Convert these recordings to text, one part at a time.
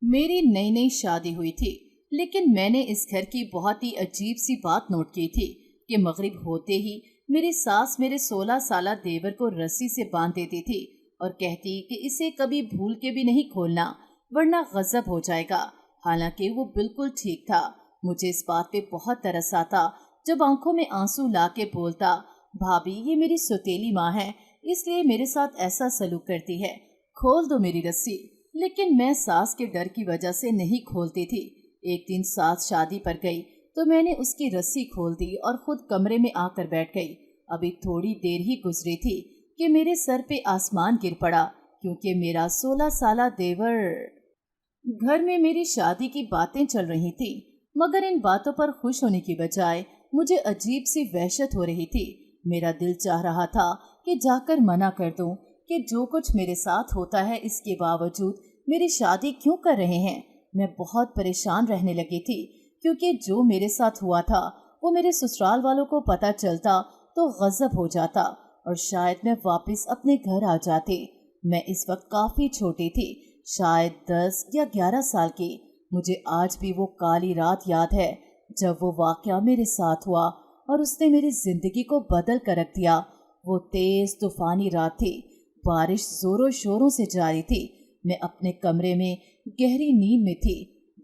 मेरी नई नई शादी हुई थी, लेकिन मैंने इस घर की बहुत ही अजीब सी बात नोट की थी कि मगरिब होते ही मेरी सास मेरे 16 साला देवर को रस्सी से बांध देती थी और कहती कि इसे कभी भूल के भी नहीं खोलना, वरना गजब हो जाएगा। हालांकि वो बिल्कुल ठीक था। मुझे इस बात पे बहुत तरस आता जब आंखों में आंसू ला के बोलता, भाभी ये मेरी सौतेली माँ है, इसलिए मेरे साथ ऐसा सलूक करती है, खोल दो मेरी रस्सी। लेकिन मैं सास के डर की वजह से नहीं खोलती थी। एक दिन सास शादी पर गई तो मैंने उसकी रस्सी खोल दी और खुद कमरे में आकर बैठ गई। अभी थोड़ी देर ही गुजरी थी कि मेरे सर पे आसमान गिर पड़ा, क्योंकि मेरा 16 साला देवर। घर में मेरी शादी की बातें चल रही थी, मगर इन बातों पर खुश होने की बजाय मुझे अजीब सी वहशत हो रही थी। मेरा दिल चाह रहा था कि जाकर मना कर दूं कि जो कुछ मेरे साथ होता है इसके बावजूद मेरी शादी क्यों कर रहे हैं। मैं बहुत परेशान रहने लगी थी, क्योंकि जो मेरे साथ हुआ था वो मेरे ससुराल वालों को पता चलता तो गजब हो जाता और शायद मैं वापस अपने घर आ जाती। मैं इस वक्त काफी छोटी थी, शायद 10 या 11 साल की। मुझे आज भी वो काली रात याद है जब वो वाकया मेरे साथ हुआ और उसने मेरी जिंदगी को बदल कर रख दिया। वो तेज तूफानी रात थी, बारिश जोरों शोरों से जारी थी। मैं अपने कमरे में गहरी नींद में थी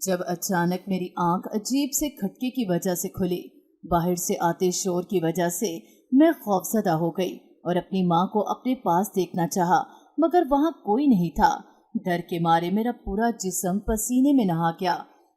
जब अचानक मेरी आंख अजीब से खटके की वजह से खुली। बाहर से आते शोर की वजह से मैं खौफजदा हो गई और अपनी माँ को अपने पास देखना चाहा, मगर वहाँ कोई नहीं था। डर के मारे मेरा पूरा जिस्म पसीने में नहा गया।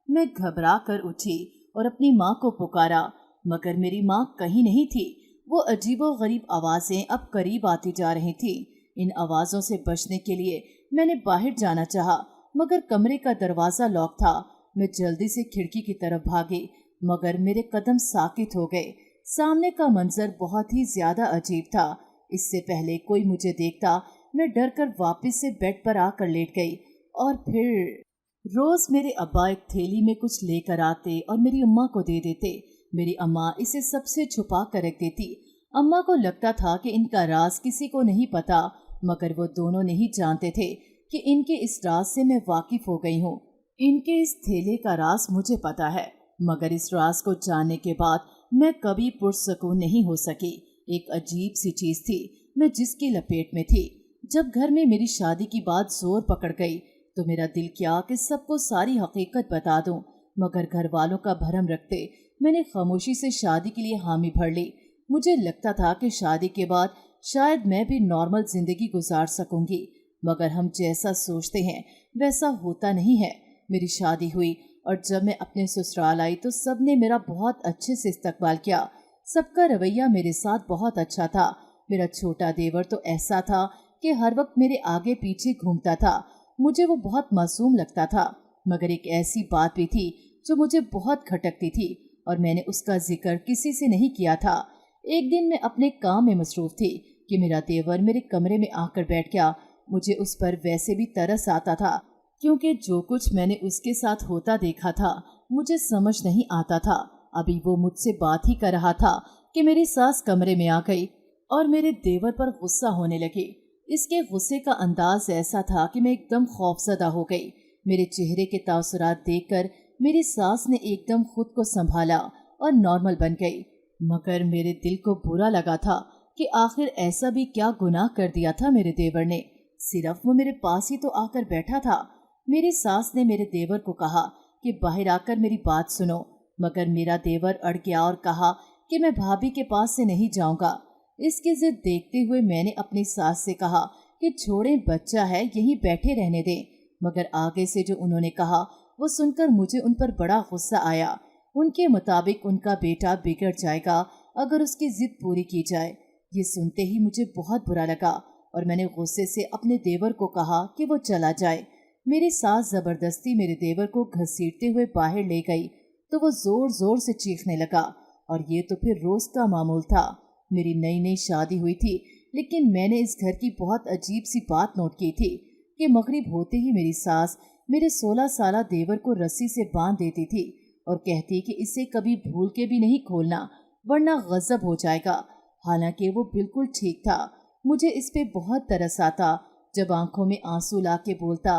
मैं घबरा कर उठी और अपनी माँ को पुकारा, मगर मेरी माँ कहीं नहीं थी। वो अजीबोगरीब आवाज़ें अब करीब आती जा रही थी। इन आवाज़ों से बचने के लिए मैंने बाहर जाना चाहा, मगर कमरे का दरवाज़ा लॉक था। मैं जल्दी से खिड़की की तरफ भागी, मगर मेरे कदम साकित हो गए। सामने का मंजर बहुत ही ज्यादा अजीब था। इससे पहले कोई मुझे देखता, मैं डर कर वापिस से बेड पर आकर लेट गई। और फिर रोज मेरे अब्बा एक थैली में कुछ लेकर आते और मेरी अम्मा को दे देते। मेरी अम्मा इसे सबसे छुपा कर रख देती। अम्मा को लगता था कि इनका राज किसी को नहीं पता, मगर वो दोनों नहीं जानते थे कि इनके इस राज से मैं वाकिफ हो गई हूँ। इनके इस थैले का राज मुझे पता है, मगर इस राज को जानने के बाद मैं कभी पुरसुकून नहीं हो सकी। एक अजीब सी चीज थी मैं जिसकी लपेट में थी। जब घर में मेरी शादी की बात जोर पकड़ गई तो मेरा दिल किया कि सबको सारी हकीकत बता दूं, मगर घर वालों का भरम रखते मैंने खामोशी से शादी के लिए हामी भर ली। मुझे लगता था कि शादी के बाद शायद मैं भी नॉर्मल जिंदगी गुजार सकूंगी, मगर हम जैसा सोचते हैं वैसा होता नहीं है। मेरी शादी हुई और जब मैं अपने ससुराल आई तो सबने मेरा बहुत अच्छे से इस्तकबाल किया। सबका रवैया मेरे साथ बहुत अच्छा था। मेरा छोटा देवर तो ऐसा था कि हर वक्त मेरे आगे पीछे घूमता था। मुझे वो बहुत मासूम लगता था, मगर एक ऐसी बात भी थी जो मुझे बहुत खटकती थी और मैंने उसका जिक्र किसी से नहीं किया था। एक दिन मैं अपने काम में मसरूफ थी कि मेरा देवर मेरे कमरे में आकर बैठ गया। मुझे उस पर वैसे भी तरस आता था, क्योंकि जो कुछ मैंने उसके साथ होता देखा था मुझे समझ नहीं आता था। अभी वो मुझसे बात ही कर रहा था कि मेरी सास कमरे में आ गई और मेरे देवर पर गुस्सा होने लगी। इसके गुस्से का अंदाज ऐसा था कि मैं एकदम खौफजदा हो गई। मेरे चेहरे के तासुरात देखकर मेरी सास ने एकदम खुद को संभाला और नॉर्मल बन गई, मगर मेरे दिल को बुरा लगा था कि आखिर ऐसा भी क्या गुनाह कर दिया था मेरे देवर ने। सिर्फ वो मेरे पास ही तो आकर बैठा था। मेरी सास ने मेरे देवर को कहा कि बाहर आकर मेरी बात सुनो, मगर मेरा देवर अड़ गया और कहा कि मैं भाभी के पास से नहीं जाऊंगा। इसकी जिद देखते हुए मैंने अपनी सास से कहा कि छोड़े, बच्चा है, यहीं बैठे रहने दें। मगर आगे से जो उन्होंने कहा वो सुनकर मुझे उन पर बड़ा गुस्सा आया। उनके मुताबिक उनका बेटा बिगड़ जाएगा अगर उसकी जिद पूरी की जाए। ये सुनते ही मुझे बहुत बुरा लगा और मैंने गुस्से से अपने देवर को कहा कि वो चला जाए। मेरी सास जबरदस्ती मेरे देवर को घसीटते हुए बाहर ले गई तो वो जोर जोर से चीखने लगा, और ये तो फिर रोज का मामूल था। मेरी नई नई शादी हुई थी, लेकिन मैंने इस घर की बहुत अजीब सी बात नोट की थी कि मगरिब होते ही मेरी सास मेरे 16 साला देवर को रस्सी से बांध देती थी और कहती कि इसे कभी भूल के भी नहीं खोलना, वरना गजब हो जाएगा। हालांकि वो बिल्कुल ठीक था। मुझे इस पे बहुत तरस आता जब आंखों में आंसू ला के बोलता,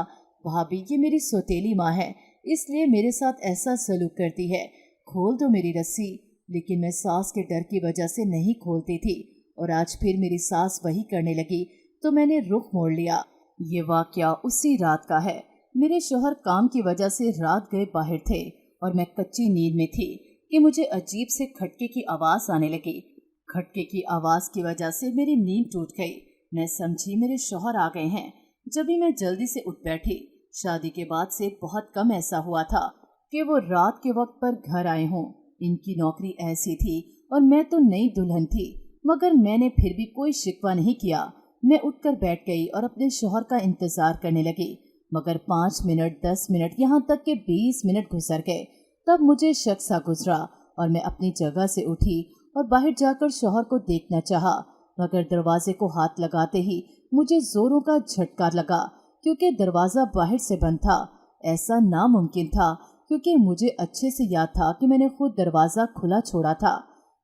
भाभी ये मेरी सौतेली माँ है, इसलिए मेरे साथ ऐसा सलूक करती है। खोल दो मेरी रस्सी। लेकिन मैं सास के डर की वजह से नहीं खोलती थी और आज फिर मेरी सास वही करने लगी तो मैंने रुख मोड़ लिया। ये वाकया उसी रात का है। मेरे शौहर काम की वजह से रात गए बाहर थे और मैं कच्ची नींद में थी कि मुझे अजीब से खटके की आवाज़ आने लगी। खटके की आवाज़ की वजह से मेरी नींद टूट गई। मैं समझी मेरे शौहर आ गए हैं। जब भी मैं जल्दी से उठ बैठी। शादी के बाद से बहुत कम ऐसा हुआ था कि वो रात के वक्त पर घर आए हों। इनकी नौकरी ऐसी थी और मैं तो नई दुल्हन थी, मगर मैंने फिर भी कोई शिकवा नहीं किया। मैं उठकर बैठ गई और अपने शौहर का इंतजार करने लगी, मगर 5 मिनट 10 मिनट यहाँ तक के 20 मिनट गुजर गए। तब मुझे शक सा गुजरा और मैं अपनी जगह से उठी और बाहर जाकर शौहर को देखना चाहा, मगर दरवाजे को हाथ लगाते ही मुझे जोरों का झटका लगा क्योंकि दरवाज़ा बाहर से बंद था। ऐसा नामुमकिन था क्योंकि मुझे अच्छे से याद था कि मैंने खुद दरवाज़ा खुला छोड़ा था।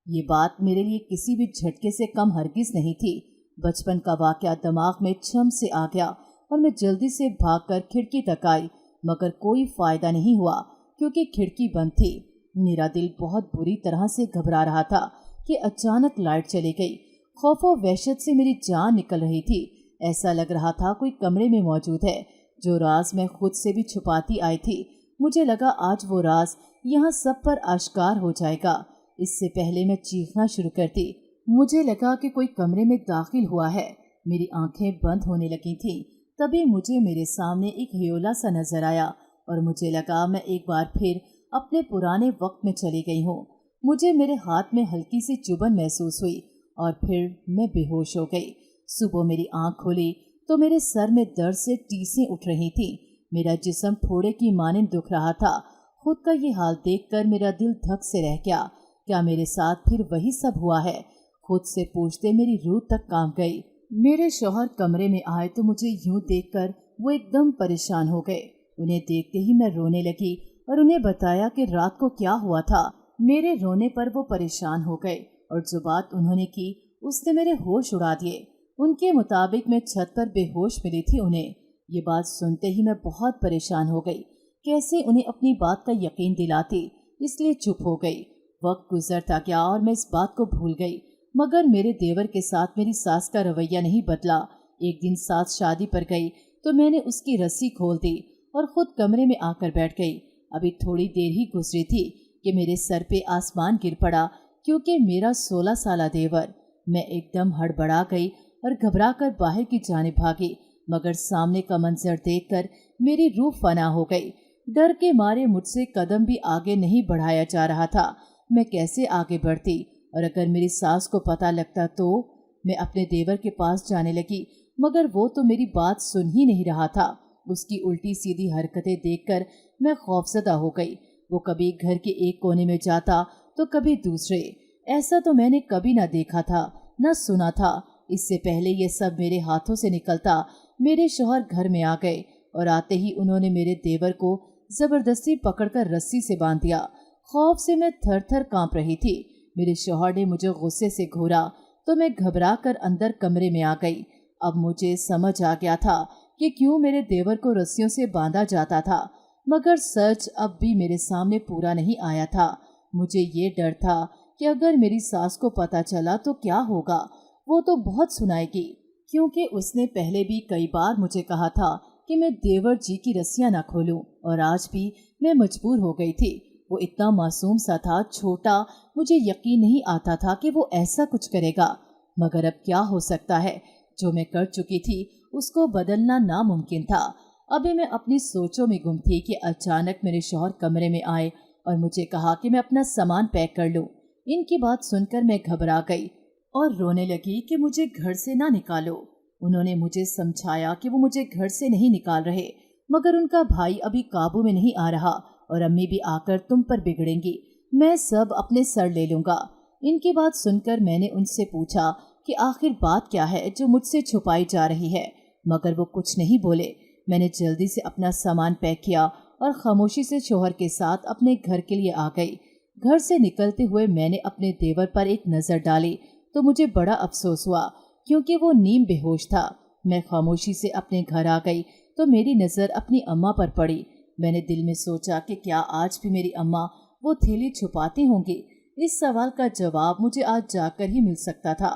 ये बात मेरे लिए किसी भी झटके से कम हरगिज़ नहीं थी। बचपन का वाक़या दिमाग में छम से आ गया और मैं जल्दी से भागकर खिड़की तक आई, मगर कोई फ़ायदा नहीं हुआ क्योंकि खिड़की बंद थी। मेरा दिल बहुत बुरी तरह से घबरा रहा था कि अचानक लाइट चली गई। खौफ और वहशत से मेरी जान निकल रही थी। ऐसा लग रहा था कोई कमरे में मौजूद है, जो राज मैं खुद से भी छुपाती आई थी। मुझे लगा आज वो राज यहाँ सब पर आश्कार हो जाएगा। इससे पहले मैं चीखना शुरू करती। मुझे लगा कि कोई कमरे में दाखिल हुआ है। मेरी आंखें बंद होने लगी थीं। तभी मुझे मेरे सामने एक हियोला सा नजर आया और मुझे लगा मैं एक बार फिर अपने पुराने वक्त में चली गई हूँ। मुझे मेरे हाथ में हल्की सी चुभन महसूस हुई और फिर मैं बेहोश हो गई। सुबह मेरी आंख खुली तो मेरे सर में दर्द से टीसें उठ रही थीं। मेरा जिस्म फोड़े की मानिंद दुख रहा था। खुद का ये हाल देखकर मेरा दिल धक से रह गया। क्या मेरे साथ फिर वही सब हुआ है? खुद से पूछते मेरी रूह तक कांप गई। मेरे शौहर कमरे में आए तो मुझे यूं देखकर वो एकदम परेशान हो गए। उन्हें देखते ही मैं रोने लगी और उन्हें बताया कि रात को क्या हुआ था। मेरे रोने पर वो परेशान हो गए और जो बात उन्होंने की उसने मेरे होश उड़ा दिए। उनके मुताबिक मैं छत पर बेहोश मिली थी उन्हें। ये बात सुनते ही मैं बहुत परेशान हो गई। कैसे उन्हें अपनी बात का यकीन दिलाती, इसलिए चुप हो गई। वक्त गुजरता गया और मैं इस बात को भूल गई, मगर मेरे देवर के साथ मेरी सास का रवैया नहीं बदला। एक दिन सास शादी पर गई तो मैंने उसकी रस्सी खोल दी और खुद कमरे में आकर बैठ गई। अभी थोड़ी देर ही गुजरी थी कि मेरे सर पे आसमान गिर पड़ा क्योंकि मेरा 16 साला देवर। मैं एकदम हड़बड़ा गई और घबरा कर बाहर की जानिब भागी, मगर सामने का मंजर देखकर मेरी रूह फना हो गई। डर के मारे मुझसे कदम भी आगे नहीं बढ़ाया जा रहा था। मैं कैसे आगे बढ़ती और अगर मेरी सास को पता लगता तो? मैं अपने देवर के पास जाने लगी, मगर वो तो मेरी बात सुन ही नहीं रहा था। उसकी उल्टी सीधी हरकतें देखकर मैं खौफजदा हो गई। वो कभी घर के एक कोने में जाता तो कभी दूसरे। ऐसा तो मैंने कभी ना देखा था, न सुना था। इससे पहले ये सब मेरे हाथों से निकलता। मेरे शौहर घर में आ गए और आते ही उन्होंने मेरे देवर को जबरदस्ती पकड़कर रस्सी से बांध दिया। खौफ से मैं थर थर कांप रही थी। मेरे शौहर ने मुझे गुस्से से घूरा तो मैं घबरा कर अंदर कमरे में आ गई। अब मुझे समझ आ गया था कि क्यों मेरे देवर को रस्सियों से बांधा जाता था, मगर सच अब भी मेरे सामने पूरा नहीं आया था। मुझे ये डर था कि अगर मेरी सास को पता चला तो क्या होगा। वो तो बहुत सुनाएगी, क्योंकि उसने पहले भी कई बार मुझे कहा था कि मैं देवर जी की रस्सियां ना खोलूं, और आज भी मैं मजबूर हो गई थी। वो इतना मासूम सा था, छोटा, मुझे यकीन नहीं आता था कि वो ऐसा कुछ करेगा। मगर अब क्या हो सकता है? जो मैं कर चुकी थी उसको बदलना नामुमकिन था। अभी मैं अपनी सोचों में गुम थी कि अचानक मेरे शौहर कमरे में आए और मुझे कहा कि मैं अपना सामान पैक कर लूं। इनकी बात सुनकर मैं घबरा गई और रोने लगी कि मुझे घर से ना निकालो। उन्होंने मुझे समझाया कि वो मुझे घर से नहीं निकाल रहे, मगर उनका भाई अभी काबू में नहीं आ रहा और अम्मी भी आकर तुम पर बिगड़ेंगी। मैं सब अपने सर ले लूंगा। इनकी बात सुनकर मैंने उनसे पूछा कि आखिर बात क्या है जो मुझसे छुपाई जा रही है, मगर वो कुछ नहीं बोले। मैंने जल्दी से अपना सामान पैक किया और खामोशी से शौहर के साथ अपने घर के लिए आ गई। घर से निकलते हुए मैंने अपने देवर पर एक नज़र डाली तो मुझे बड़ा अफसोस हुआ, क्योंकि वो नीम बेहोश था। मैं खामोशी से अपने घर आ गई तो मेरी नज़र अपनी अम्मा पर पड़ी। मैंने दिल में सोचा कि क्या आज भी मेरी अम्मा वो थैली छुपाती होंगी। इस सवाल का जवाब मुझे आज जाकर ही मिल सकता था।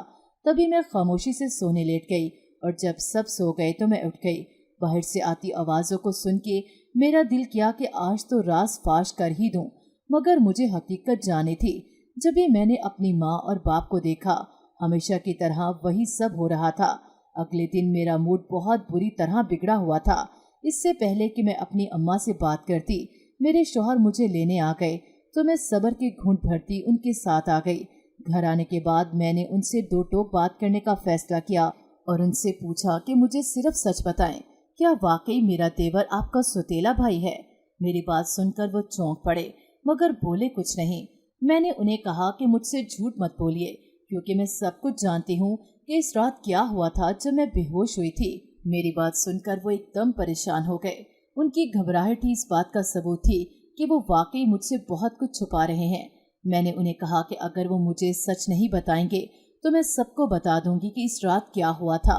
तभी मैं खामोशी से सोने लेट गई और जब सब सो गए तो मैं उठ गई। बाहर से आती आवाज़ों को सुन के मेरा दिल किया कि आज तो राज फाश कर ही दूं, मगर मुझे हकीकत जानी थी। जब भी मैंने अपनी माँ और बाप को देखा, हमेशा की तरह वही सब हो रहा था। अगले दिन मेरा मूड बहुत बुरी तरह बिगड़ा हुआ था। इससे पहले कि मैं अपनी अम्मा से बात करती, मेरे शौहर मुझे लेने आ गए तो मैं सब्र के घूंट भरती उनके साथ आ गई। घर आने के बाद मैंने उनसे दो टोक बात करने का फैसला किया और उनसे पूछा कि मुझे सिर्फ सच बताएं, क्या वाकई मेरा देवर आपका सौतेला भाई है? मेरी बात सुनकर वो चौंक पड़े, मगर बोले कुछ नहीं। मैंने उन्हें कहा कि मुझसे झूठ मत बोलिए, क्योंकि मैं सब कुछ जानती हूँ कि इस रात क्या हुआ था जब मैं बेहोश हुई थी। मेरी बात सुनकर वो एकदम परेशान हो गए। उनकी घबराहट ही इस बात का सबूत थी कि वो वाकई मुझसे बहुत कुछ छुपा रहे हैं। मैंने उन्हें कहा कि अगर वो मुझे सच नहीं बताएंगे तो मैं सबको बता दूंगी कि इस रात क्या हुआ था।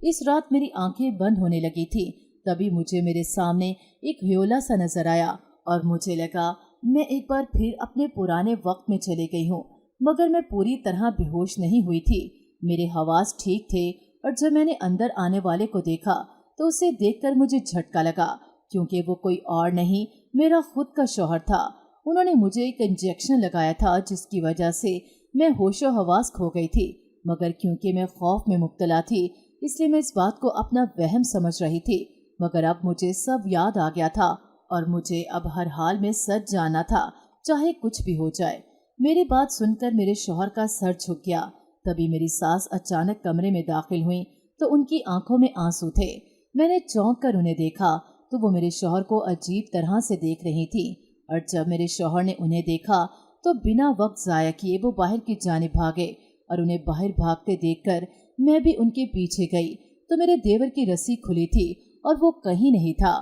इस रात मेरी आंखें बंद होने लगी थी। तभी मुझे मेरे सामने एक ह्योला सा नजर आया और मुझे लगा मैं एक बार फिर अपने पुराने वक्त में चली गई हूँ, मगर मैं पूरी तरह बेहोश नहीं हुई थी। मेरे हवास ठीक थे और जब मैंने अंदर आने वाले को देखा तो उसे देखकर मुझे झटका लगा, क्योंकि वो कोई और नहीं, मेरा खुद का शौहर था। उन्होंने मुझे एक इंजेक्शन लगाया था जिसकी वजह से मैं होशो हवास खो गई थी, मगर क्योंकि मैं खौफ में मुब्तला थी इसलिए मैं इस बात को अपना वहम समझ रही थी। मगर अब मुझे सब याद आ गया था और मुझे अब हर हाल में सच जानना था, चाहे कुछ भी हो जाए। मेरी बात सुनकर मेरे शौहर का सर झुक गया। तभी मेरी सास अचानक कमरे में दाखिल हुई तो उनकी आंखों में आंसू थे। मैंने चौंक कर उन्हें देखा तो वो मेरे शौहर को अजीब तरह से देख रही थी, और जब मेरे शौहर ने उन्हें देखा तो बिना वक्त जाया किए वो बाहर की जानिब भागे और उन्हें बाहर भागते देखकर मैं भी उनके पीछे गई तो मेरे देवर की रस्सी खुली थी और वो कहीं नहीं था।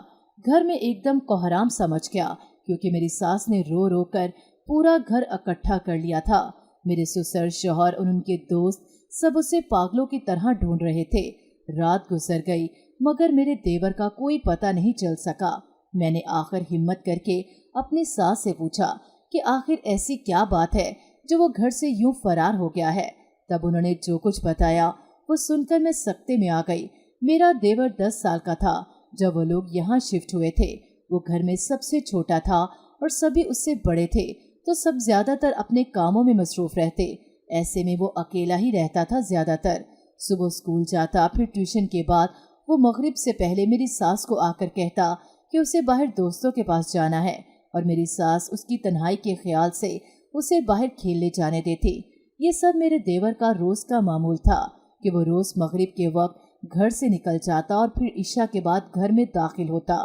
घर में एकदम कोहराम समझ गया, क्योंकि मेरी सास ने रो रो कर पूरा घर इकट्ठा कर लिया था। मेरे ससुर, शौहर और उनके दोस्त सब उसे पागलों की तरह ढूंढ रहे थे। रात गुजर गई मगर मेरे देवर का कोई पता नहीं चल सका। मैंने आखिर हिम्मत करके अपनी सास से पूछा कि आखिर ऐसी क्या बात है जो वो घर से यूं फरार हो गया है। तब उन्होंने जो कुछ बताया वो सुनकर मैं सकते में आ गई। मेरा देवर 10 साल का था जब वो लोग यहाँ शिफ्ट हुए थे। वो घर में सबसे छोटा था और सभी उससे बड़े थे, तो सब ज्यादातर अपने कामों में मसरूफ रहते। ऐसे में वो अकेला ही रहता था ज्यादातर। सुबह स्कूल जाता, फिर ट्यूशन के बाद वो मगरिब से पहले मेरी सास को आकर कहता कि उसे बाहर दोस्तों के पास जाना है, और मेरी सास उसकी तन्हाई के ख्याल से उसे बाहर खेलने जाने देती। ये सब मेरे देवर का रोज का मामूल था कि वो रोज मगरिब के वक्त घर से निकल जाता और फिर इशा के बाद घर में दाखिल होता।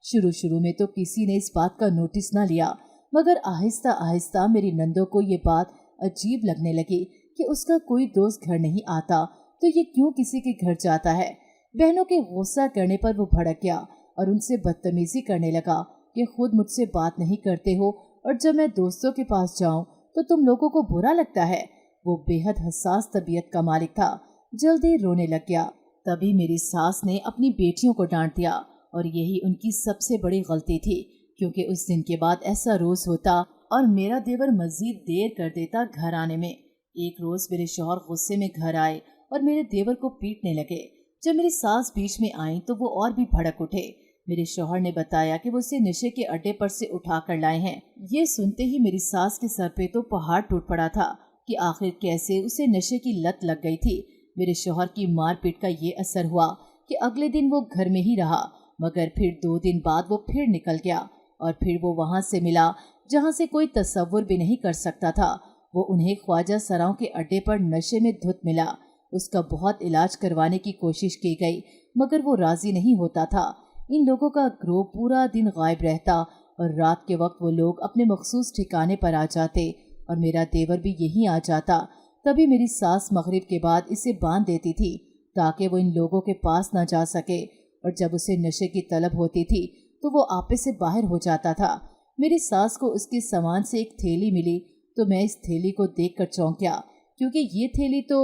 शुरू शुरू में तो किसी ने इस बात का नोटिस न लिया, मगर आहिस्ता आहिस्ता मेरी नंदों को ये बात अजीब लगने लगी कि उसका कोई दोस्त घर नहीं आता तो ये क्यों किसी के घर जाता है। बहनों के गुस्सा करने पर वो भड़क गया और उनसे बदतमीजी करने लगा कि खुद मुझसे बात नहीं करते हो और जब मैं दोस्तों के पास जाऊं तो तुम लोगों को बुरा लगता है। वो बेहद हसास तबीयत का मालिक था, जल्दी रोने लग गया। तभी मेरी सास ने अपनी बेटियों को डांट दिया और यही उनकी सबसे बड़ी गलती थी, क्योंकि उस दिन के बाद ऐसा रोज होता और मेरा देवर मजीद देर कर देता घर आने में। एक रोज मेरे शौहर गुस्से में घर आए और मेरे देवर को पीटने लगे। जब मेरी सास बीच में आई तो वो और भी भड़क उठे। मेरे शौहर ने बताया कि वो उसे नशे के अड्डे पर से उठा कर लाए हैं। ये सुनते ही मेरी सास के सर पे तो पहाड़ टूट पड़ा था कि आखिर कैसे उसे नशे की लत लग गई थी। मेरे शौहर की मारपीट का ये असर हुआ कि अगले दिन वो घर में ही रहा, मगर फिर 2 दिन बाद वो फिर निकल गया और फिर वो वहां से मिला जहां से कोई तसव्वुर भी नहीं कर सकता था। वो उन्हें ख्वाजा सराओं के अड्डे पर नशे में धुत मिला। उसका बहुत इलाज करवाने की कोशिश की गई, मगर वो राजी नहीं होता था। इन लोगों का ग्रोह पूरा दिन गायब रहता और रात के वक्त वो लोग अपने मखसूस ठिकाने पर आ जाते और मेरा देवर भी यहीं आ जाता। तभी मेरी सास मगरिब के बाद इसे बांध देती थी ताकि वो इन लोगों के पास ना जा सके, और जब उसे नशे की तलब होती थी तो वो आपे से बाहर हो जाता था। मेरी सास को उसके सामान से एक थैली मिली तो मैं इस थैली को देखकर चौंक गया, क्योंकि ये थैली तो...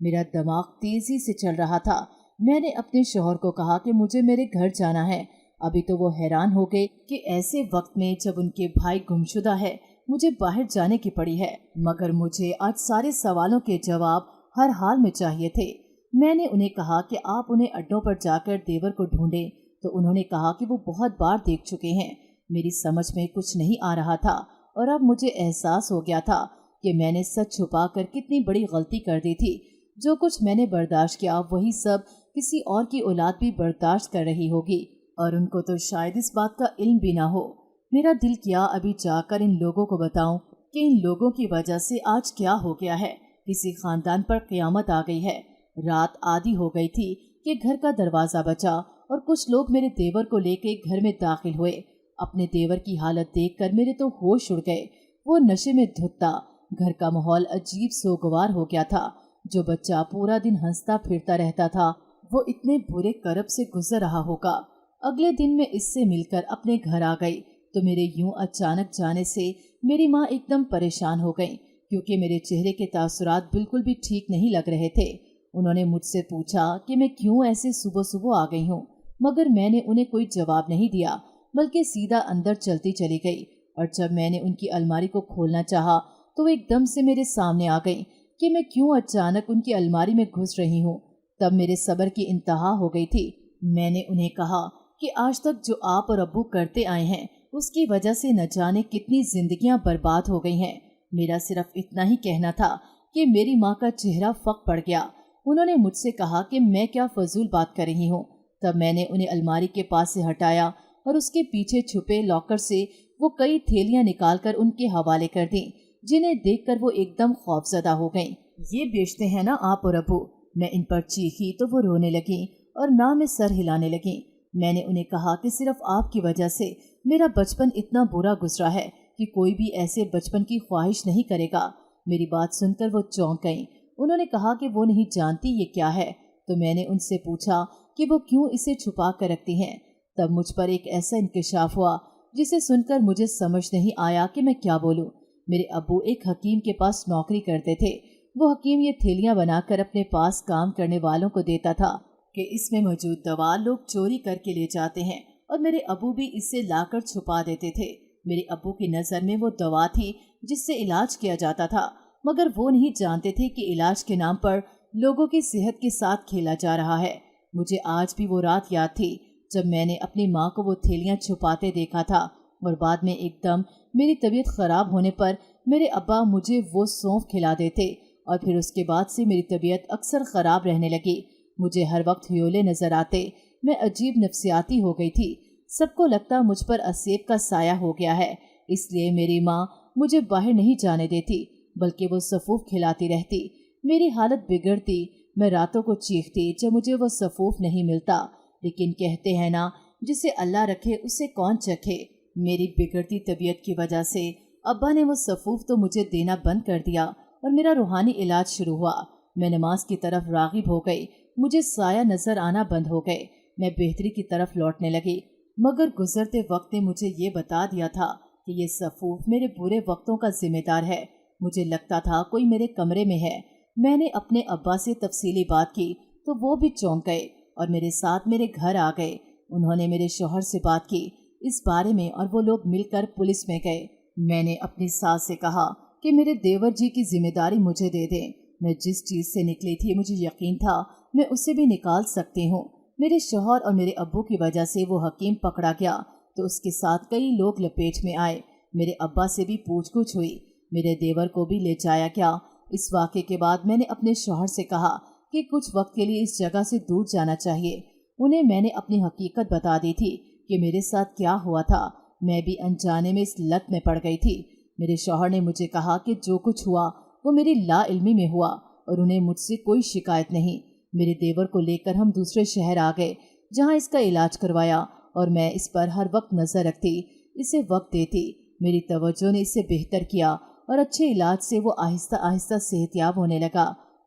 मेरा दिमाग तेजी से चल रहा था। मैंने अपने शौहर को कहा कि मुझे मेरे घर जाना है। अभी तो वो हैरान हो गए कि ऐसे वक्त में जब उनके भाई गुमशुदा है मुझे बाहर जाने की पड़ी है, मगर मुझे आज सारे सवालों के जवाब हर हाल में चाहिए थे। मैंने उन्हें कहा कि आप उन्हें अड्डों पर जाकर देवर को ढूंढें, तो उन्होंने कहा कि वो बहुत बार देख चुके हैं। मेरी समझ में कुछ नहीं आ रहा था और अब मुझे एहसास हो गया था कि मैंने सच छुपाकर कितनी बड़ी गलती कर दी थी। जो कुछ मैंने बर्दाश्त किया वही सब किसी और की औलाद भी बर्दाश्त कर रही होगी, और उनको तो शायद इस बात का इल्म भी ना हो। मेरा दिल किया अभी जाकर इन लोगों को बताऊं कि इन लोगों की वजह से आज क्या हो गया है। किसी खानदान पर क़यामत आ गई है। रात आधी हो गई थी कि घर का दरवाज़ा बजा और कुछ लोग मेरे देवर को लेके घर में दाखिल हुए। अपने देवर की हालत देखकर मेरे तो होश उड़ गए। वो नशे में धुत था। घर का माहौल अजीब सोगवार हो गया था। जो बच्चा पूरा दिन हंसता फिरता रहता था वो इतने बुरे करब से गुजर रहा होगा। अगले दिन मैं इससे मिलकर अपने घर आ गई तो मेरे यूं अचानक जाने से मेरी माँ एकदम परेशान हो गई, क्योंकि मेरे चेहरे के तासुरात बिल्कुल भी ठीक नहीं लग रहे थे। उन्होंने मुझसे पूछा कि मैं क्यों ऐसे सुबह सुबह आ गई हूँ, मगर मैंने उन्हें कोई जवाब नहीं दिया, बल्कि सीधा अंदर चलती चली गई। और जब मैंने उनकी अलमारी को खोलना चाहा तो वो एकदम से मेरे सामने आ गई कि मैं क्यों अचानक उनकी अलमारी में घुस रही हूँ। तब मेरे सब्र की इंतहा हो गई थी। मैंने उन्हें कहा कि आज तक जो आप और अब्बू करते आए हैं उसकी वजह से न जाने कितनी जिंदगियां बर्बाद हो गई हैं। मेरा सिर्फ इतना ही कहना था कि मेरी माँ का चेहरा फक पड़ गया। उन्होंने मुझसे कहा कि मैं क्या फजूल बात कर रही हूँ। तब मैंने उन्हें अलमारी के पास से हटाया और उसके पीछे छुपे लॉकर से वो कई थैलियां निकालकर उनके हवाले कर दी, जिन्हें देखकर वो एकदम खौफजदा हो गईं। ये बेचते हैं ना आप और अब्बू? मैं इन पर चीखी तो वो रोने लगी और ना में सर हिलाने लगी। मैंने उन्हें कहा कि सिर्फ आपकी वजह से मेरा बचपन इतना बुरा गुजरा है कि कोई भी ऐसे बचपन की ख्वाहिश नहीं करेगा। मेरी बात सुनकर वो चौंक गईं। उन्होंने कहा कि वो नहीं जानती ये क्या है। तो मैंने उनसे पूछा कि वो क्यों इसे छुपा कर रखती हैं। तब मुझ पर एक ऐसा इंकशाफ हुआ जिसे सुनकर मुझे समझ नहीं आया कि मैं क्या बोलूं। मेरे अब्बू एक हकीम के पास नौकरी करते थे। वो हकीम ये थैलियां बनाकर अपने पास काम करने वालों को देता था कि इसमें मौजूद दवा लोग चोरी करके ले जाते हैं, और मेरे अब्बू भी इसे लाकर छुपा देते थे। मेरे अब्बू की नज़र में वो दवा थी जिससे इलाज किया जाता था, मगर वो नहीं जानते थे कि इलाज के नाम पर लोगों की सेहत के साथ खेला जा रहा है। मुझे आज भी वो रात याद थी जब मैंने अपनी माँ को वो थैलियां छुपाते देखा था, और बाद में एकदम मेरी तबीयत ख़राब होने पर मेरे अब्बा मुझे वो सौंफ खिला देते, और फिर उसके बाद से मेरी तबीयत अक्सर ख़राब रहने लगी। मुझे हर वक्त ह्योले नज़र आते। मैं अजीब नफ्सियाती हो गई थी। सबको लगता मुझ पर असेब का साया हो गया है, इसलिए मेरी माँ मुझे बाहर नहीं जाने देती, बल्कि वो सफ़ूफ खिलाती रहती। मेरी हालत बिगड़ती। मैं रातों को चीखती जब मुझे वो सफ़ूफ नहीं मिलता, लेकिन कहते हैं ना, जिसे अल्लाह रखे उसे कौन चखे। मेरी बिगड़ती तबीयत की वजह से अब्बा ने वो सफ़ूफ तो मुझे देना बंद कर दिया और मेरा रूहानी इलाज शुरू हुआ। मैं नमाज की तरफ राग़िब हो गई। मुझे साया नज़र आना बंद हो गए। मैं बेहतरी की तरफ लौटने लगी, मगर गुजरते वक्त ने मुझे ये बता दिया था कि ये सफ़ूफ मेरे बुरे वक्तों का जिम्मेदार है। मुझे लगता था कोई मेरे कमरे में है। मैंने अपने अब्बा से तफसीली बात की तो वो भी चौंक गए और मेरे साथ मेरे घर आ गए। उन्होंने मेरे शौहर से बात की इस बारे में और वो लोग मिलकर पुलिस में गए। मैंने अपनी सास से कहा कि मेरे देवर जी की जिम्मेदारी मुझे दे दें। मैं जिस चीज़ से निकली थी मुझे यकीन था मैं उसे भी निकाल सकती हूँ। मेरे शौहर और मेरे अब्बू की वजह से वो हकीम पकड़ा गया तो उसके साथ कई लोग लपेट में आए। मेरे अब्बा से भी पूछगछ हुई। मेरे देवर को भी ले जाया गया। इस वाक़े के बाद मैंने अपने शौहर से कहा कि कुछ वक्त के लिए इस जगह से दूर जाना चाहिए। उन्हें मैंने अपनी हकीकत बता दी थी कि मेरे साथ क्या हुआ था। मैं भी अनजाने में इस लत में पड़ गई थी। मेरे शौहर ने मुझे कहा कि जो कुछ हुआ वो मेरी लाइल्मी में हुआ और उन्हें मुझसे कोई शिकायत नहीं। मेरे देवर को लेकर हम दूसरे शहर आ गए जहाँ इसका इलाज करवाया और मैं इस पर हर वक्त नज़र रखती, इसे वक्त देती। मेरी तवज्जो ने इसे बेहतर किया और अच्छे इलाज से वो आहिस्ता आहिस्ता सेहतयाब होने लगा।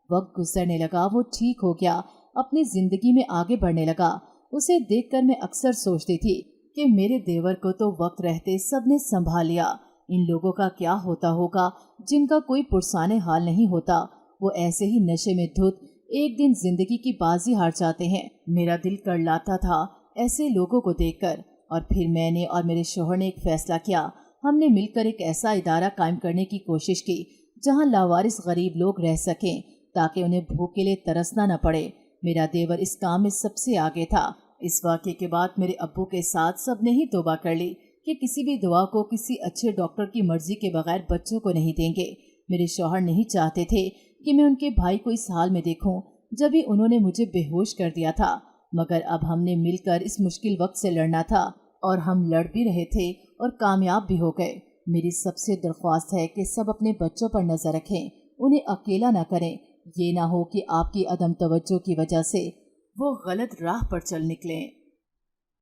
वक्त गुजरने लगा, वो ठीक हो गया, अपनी ज़िंदगी में आगे बढ़ने लगा। उसे देखकर मैं अक्सर सोचती थी कि मेरे देवर को तो वक्त रहते सबने संभाल लिया। इन लोगों का क्या होता होगा जिनका कोई पुरसाने हाल नहीं होता। वो ऐसे ही नशे में धुत एक दिन जिंदगी की बाजी हार जाते हैं। मेरा दिल करलाता था ऐसे लोगों को देखकर। और फिर मैंने और मेरे शोहर ने एक फैसला किया। हमने मिलकर एक ऐसा इदारा कायम करने की कोशिश की जहां लावारिस गरीब लोग रह सकें, ताकि उन्हें भूख के लिए तरसना न पड़े। मेरा देवर इस काम में सबसे आगे था। इस वाक़े के बाद मेरे अब्बू के साथ सबने ही तौबा कर ली कि किसी भी दुआ को किसी अच्छे डॉक्टर की मर्जी के बगैर बच्चों को नहीं देंगे। मेरे शौहर नहीं चाहते थे कि मैं उनके भाई को इस हाल में देखूं, जब भी उन्होंने मुझे बेहोश कर दिया था। मगर अब हमने मिलकर इस मुश्किल वक्त से लड़ना था, और हम लड़ भी रहे थे और कामयाब भी हो गए। मेरी सबसे दरख्वास्त है कि सब अपने बच्चों पर नजर रखें, उन्हें अकेला ना करें। ये ना हो कि आपकी अदम तवज्जो की वजह से वो गलत राह पर चल निकलें।